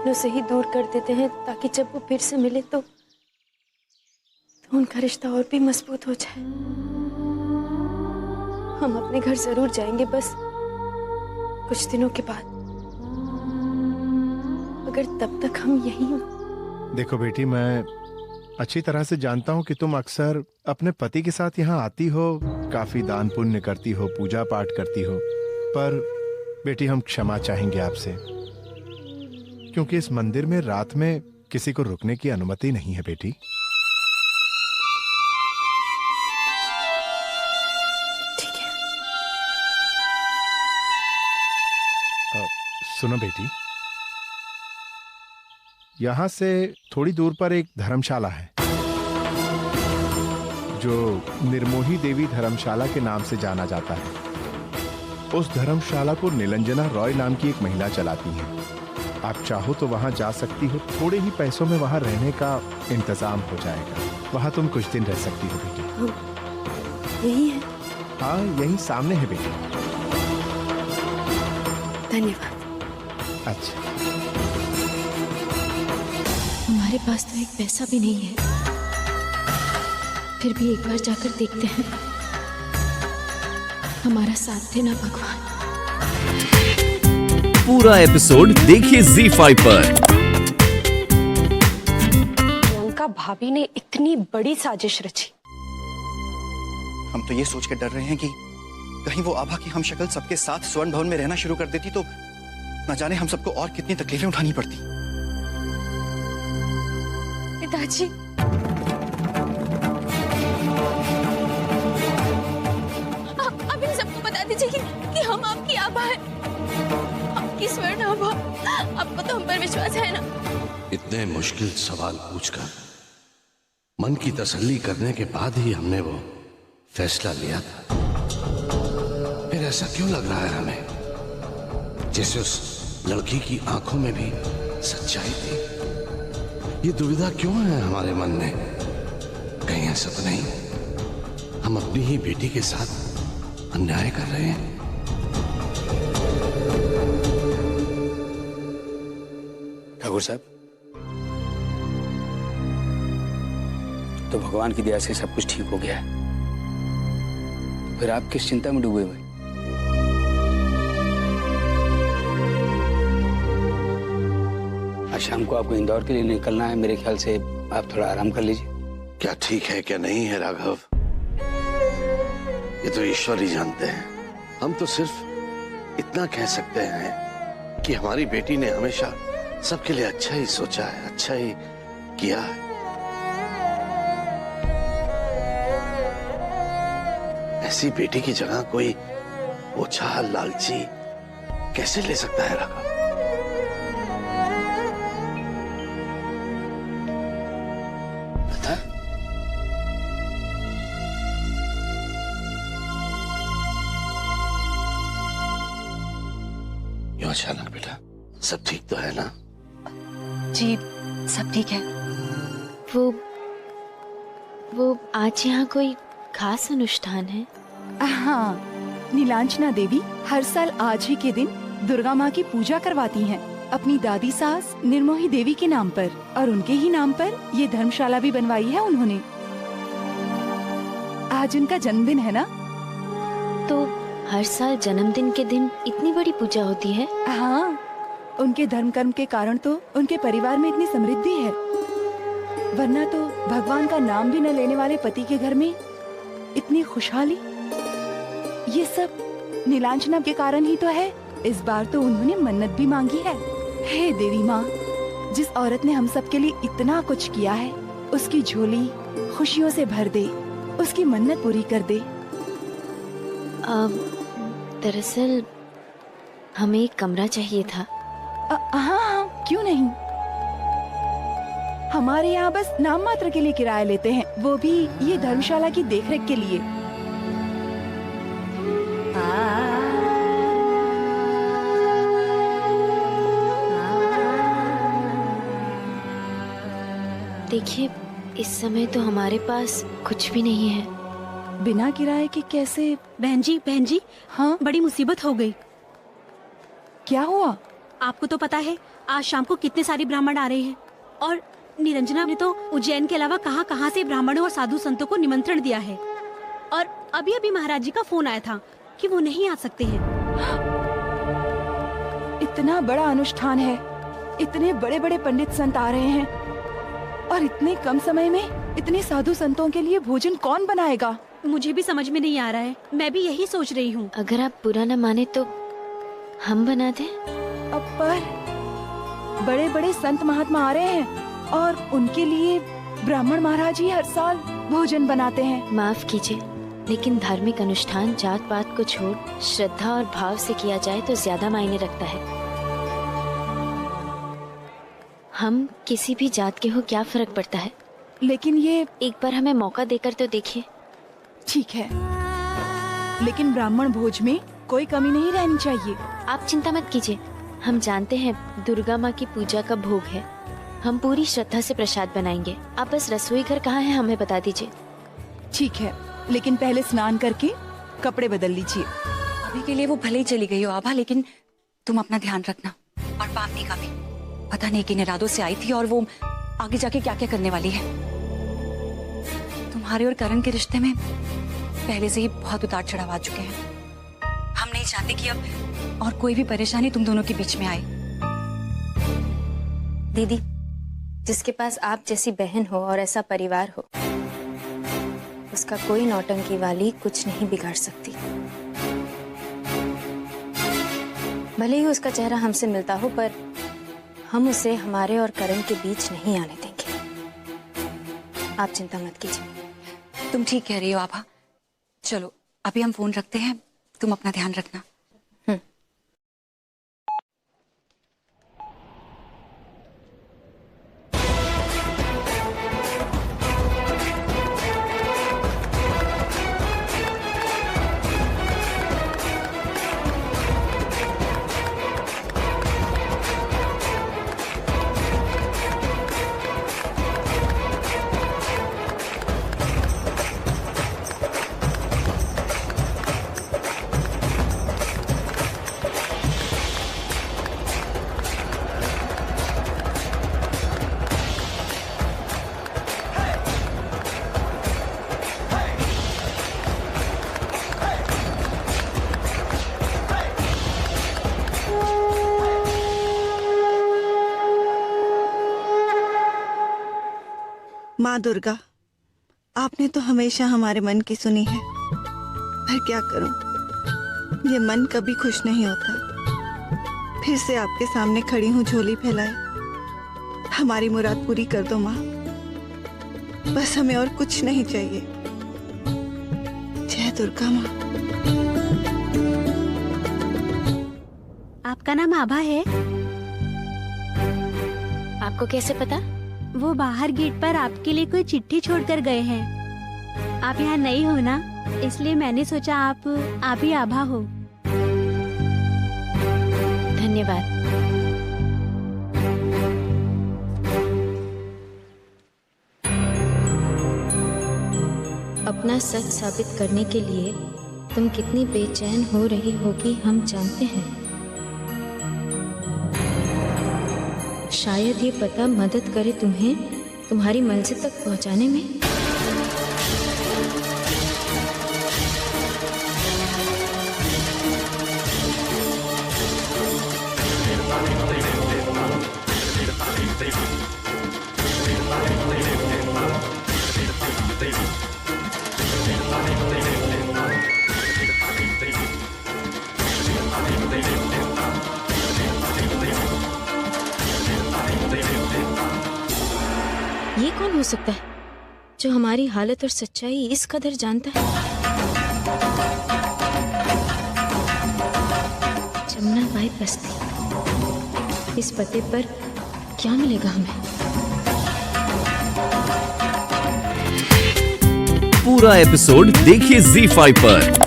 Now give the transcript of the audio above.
अपनों से ही दूर कर देते हैं ताकि जब वो फिर से मिले तो उनका रिश्ता और भी मजबूत हो जाए। हम अपने घर जरूर जाएंगे, बस कुछ दिनों के बाद, अगर तब तक हम यहीं हो। देखो बेटी, मैं अच्छी तरह से जानता हूँ कि तुम अक्सर अपने पति के साथ यहाँ आती हो, काफी दान पुण्य करती हो, पूजा पाठ करती हो, पर बेटी हम क्षमा चाहेंगे आपसे, क्योंकि इस मंदिर में रात में किसी को रुकने की अनुमति नहीं है बेटी। ठीक है। सुनो बेटी, यहां से थोड़ी दूर पर एक धर्मशाला है जो निर्मोही देवी धर्मशाला के नाम से जाना जाता है। उस धर्मशाला को निलंजना रॉय नाम की एक महिला चलाती है। आप चाहो तो वहां जा सकती हो, थोड़े ही पैसों में वहां रहने का इंतजाम हो जाएगा। वहां तुम कुछ दिन रह सकती हो बेटी। यही है? हाँ, यही सामने है बेटी। धन्यवाद। अच्छा, हमारे पास तो एक पैसा भी नहीं है, फिर भी एक बार जाकर देखते हैं। हमारा साथ देना भगवान। पूरा एपिसोड देखिए ZEE5 पर। प्रियंका भाभी ने इतनी बड़ी साजिश रची। हम तो ये सोच के डर रहे हैं कि कहीं वो आभा की हम शक्ल सबके साथ स्वर्ण भवन में रहना शुरू कर देती तो न जाने हम सबको और कितनी तकलीफें उठानी पड़ती। पिताजी, आप इन सबको बता दीजिए कि हम आपकी आभा हैं, आपकी स्वर्ण आभा। आपको तो हम पर विश्वास है ना? इतने मुश्किल सवाल पूछकर मन की तसल्ली करने के बाद ही हमने वो फैसला लिया था। फिर ऐसा क्यों लग रहा है हमें जैसे उस लड़की की आंखों में भी सच्चाई थी? ये दुविधा क्यों है हमारे मन में? कहीं ऐसा तो नहीं हम अपनी ही बेटी के साथ अन्याय कर रहे हैं? ठाकुर साहब, तो भगवान की दया से सब कुछ ठीक हो गया है, फिर आप किस चिंता में डूबे हुए? आज शाम को आपको इंदौर के लिए निकलना है, मेरे ख्याल से आप थोड़ा आराम कर लीजिए। क्या ठीक है क्या नहीं है राघव, ये तो ईश्वर ही जानते हैं। हम तो सिर्फ इतना कह सकते हैं कि हमारी बेटी ने हमेशा सबके लिए अच्छा ही सोचा है, अच्छा ही किया है। ऐसी बेटी की जगह कोई ओछा लालची कैसे ले सकता है राघव? क्यों अचानक बेटा, सब ठीक तो है ना? जी सब ठीक है। वो आज यहाँ कोई खास अनुष्ठान है? हाँ, नीलांजना देवी हर साल आज ही के दिन दुर्गा माँ की पूजा करवाती हैं अपनी दादी सास निर्मोही देवी के नाम पर, और उनके ही नाम पर ये धर्मशाला भी बनवाई है उन्होंने। आज उनका जन्मदिन है ना? तो हर साल जन्मदिन के दिन इतनी बड़ी पूजा होती है? हाँ, उनके धर्म कर्म के कारण तो उनके परिवार में इतनी समृद्धि है, वरना तो भगवान का नाम भी न लेने वाले पति के घर में इतनी खुशहाली। ये सब नीलांजना के कारण ही तो है। इस बार तो उन्होंने मन्नत भी मांगी है। हे देवी माँ, जिस औरत ने हम सब के लिए इतना कुछ किया है, उसकी झोली खुशियों से भर दे, उसकी मन्नत पूरी कर दे। दरअसल हमें एक कमरा चाहिए था। हाँ, क्यों नहीं। हमारे यहाँ बस नाम मात्र के लिए किराया लेते हैं, वो भी ये धर्मशाला की देखरेख के लिए। देखिए, इस समय तो हमारे पास कुछ भी नहीं है। बिना किराए के कैसे? बहन जी, हाँ, बड़ी मुसीबत हो गई। क्या हुआ? आपको तो पता है आज शाम को कितने सारे ब्राह्मण आ रहे हैं और निरंजना ने तो उज्जैन के अलावा कहां से ब्राह्मणों और साधु संतों को निमंत्रण दिया है। और अभी अभी महाराज जी का फोन आया था कि वो नहीं आ सकते हैं। इतना बड़ा अनुष्ठान है, इतने बड़े बड़े पंडित संत आ रहे हैं और इतने कम समय में इतने साधु संतों के लिए भोजन कौन बनाएगा? मुझे भी समझ में नहीं आ रहा है, मैं भी यही सोच रही हूँ। अगर आप बुरा न माने तो हम बना दें। अब पर बड़े बड़े संत महात्मा आ रहे हैं और उनके लिए ब्राह्मण महाराज ही हर साल भोजन बनाते हैं। माफ कीजिए, लेकिन धार्मिक अनुष्ठान जात पात को छोड़ श्रद्धा और भाव से किया जाए तो ज्यादा मायने रखता है। हम किसी भी जात के हो, क्या फर्क पड़ता है? लेकिन ये एक बार हमें मौका देकर तो देखिए। ठीक है, लेकिन ब्राह्मण भोज में कोई कमी नहीं रहनी चाहिए। आप चिंता मत कीजिए, हम जानते हैं दुर्गा माँ की पूजा का भोग है, हम पूरी श्रद्धा से प्रसाद बनाएंगे। आप बस रसोई घर कहाँ है हमें बता दीजिए। ठीक है, लेकिन पहले स्नान करके कपड़े बदल लीजिए। अभी के लिए वो भले ही चली गई हो आभा, लेकिन तुम अपना ध्यान रखना। और पापनी का भी पता नहीं किन इरादों से आई थी और वो आगे जाके क्या क्या करने वाली है। तुम्हारे और करण के रिश्ते में पहले से ही बहुत उतार चढ़ाव आ चुके हैं। हम नहीं चाहते कि अब और कोई भी परेशानी तुम दोनों के बीच में आए। दीदी, जिसके पास आप जैसी बहन हो और ऐसा परिवार हो, उसका कोई नौटंकी वाली कुछ नहीं बिगाड़ सकती। भले ही उसका चेहरा हमसे मिलता हो, पर हम उसे हमारे और करण के बीच नहीं आने देंगे। आप चिंता मत कीजिए। तुम ठीक कह रही हो आभा। चलो अभी हम फोन रखते हैं, तुम अपना ध्यान रखना। माँ दुर्गा, आपने तो हमेशा हमारे मन की सुनी है, पर क्या करूं, ये मन कभी खुश नहीं होता। फिर से आपके सामने खड़ी हूँ झोली फैलाए। हमारी मुराद पूरी कर दो माँ, बस हमें और कुछ नहीं चाहिए। जय दुर्गा माँ। आपका नाम आभा है? आपको कैसे पता? वो बाहर गेट पर आपके लिए कोई चिट्ठी छोड़कर गए हैं। आप यहाँ नई हो ना, इसलिए मैंने सोचा आप ही आभा हो। धन्यवाद। अपना सच साबित करने के लिए तुम कितनी बेचैन हो रही होगी हम जानते हैं। शायद ये पता मदद करे तुम्हें तुम्हारी मंजिल तक पहुंचाने में। ये कौन हो सकता है जो हमारी हालत और सच्चाई इस कदर जानता है? जमुना बाई बस्ती, इस पते पर क्या मिलेगा हमें? पूरा एपिसोड देखिए ZEE5 पर।